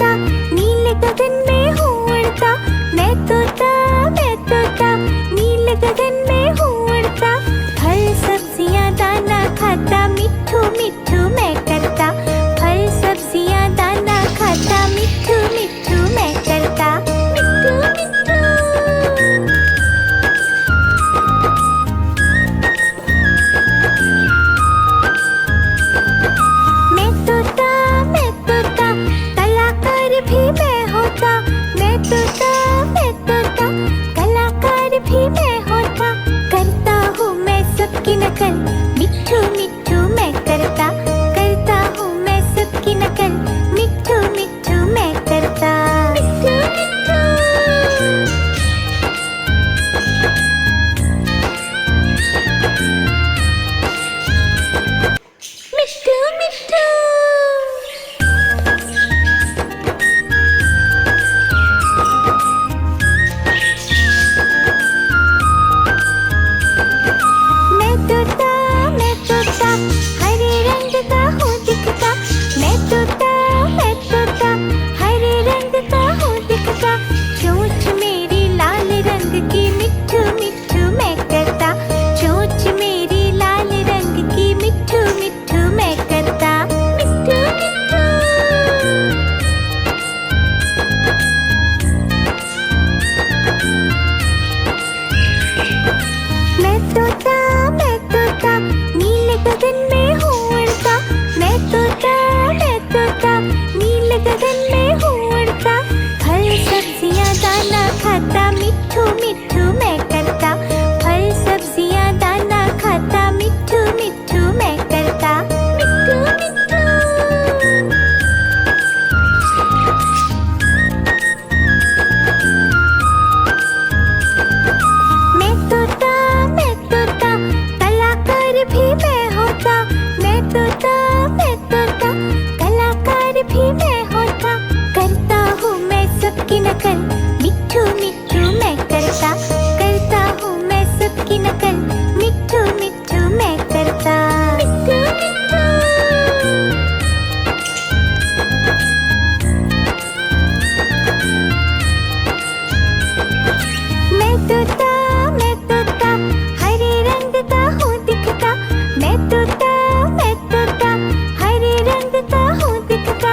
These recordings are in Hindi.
तोता नीले गगन में हूँ उड़ता। मैं तोता नीले गगन में हूँ उड़ता। फल सब्जियाँ दाना खाता मिट्ठू मिट्ठू मैं करता। फल सब्जियाँ दाना खाता मिट्ठू मिट्ठू मैं करता। मिट्ठू मिट्ठू। मैं तोता कलाकार भी मैं होता। मैं तोता कलाकार भी मैं होता। करता हूँ मैं सबकी नकल मिट्ठू मिट्ठू मैं करता। करता हूँ मैं सबकी नकल मिट्ठू मिट्ठू मैं करता। मिट्ठू मिट्ठू। मिट्ठू मिट्ठू। मैं तोता हरे रंग का हूँ दिखता। मैं तोता हरे रंग का हूँ दिखता। चोंच मेरी लाल रंग की मिट्ठू मिट्ठू मैं करता। चोंच मेरी लाल रंग की मिट्ठू मिट्ठू मैं करता। मिट्ठू मिट्ठू। मैं तोता नीले गगन में हूँ उड़ता। मैं तोता नीले गगन में हूँ उड़ता। फल सब्जियाँ दाना खाता मिट्ठू मिट्ठू मैं करता। फल सब्जियाँ दाना खाता मिट्ठू मिट्ठू मैं करता। मिट्ठू मिट्ठू। मैं तोता कलाकार भी मैं होता। मैं तोता कलाकार भी मैं होता। करता हूँ मैं सबकी नकल मिट्ठू मिट्ठू मैं करता। करता हूँ मैं सबकी नकल मिट्ठू मिट्ठू मैं करता। मिट्ठू मिट्ठू। मैं तोता हरे रंग का हूँ दिखता। मैं तोता हरे रंग का हूँ दिखता।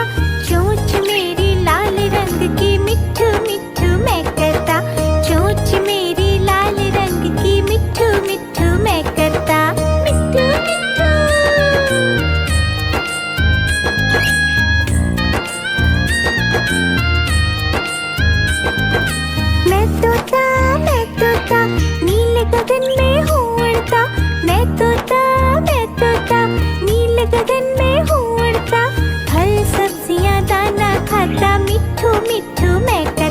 चोंच मेरी लाल रंग की मिट्ठू मिट्ठू मैं करता। चोंच मेरी लाल रंग की मिट्ठू मिट्ठू मैं करता। मिट्ठू मिट्ठू। मैं तोता नीले गगन में हूँ उड़ता। मैं तोता नीले गगन में हूँ उड़ता। फल सब्जियाँ दाना खाता मिट्ठू मिट्ठू मैं करता।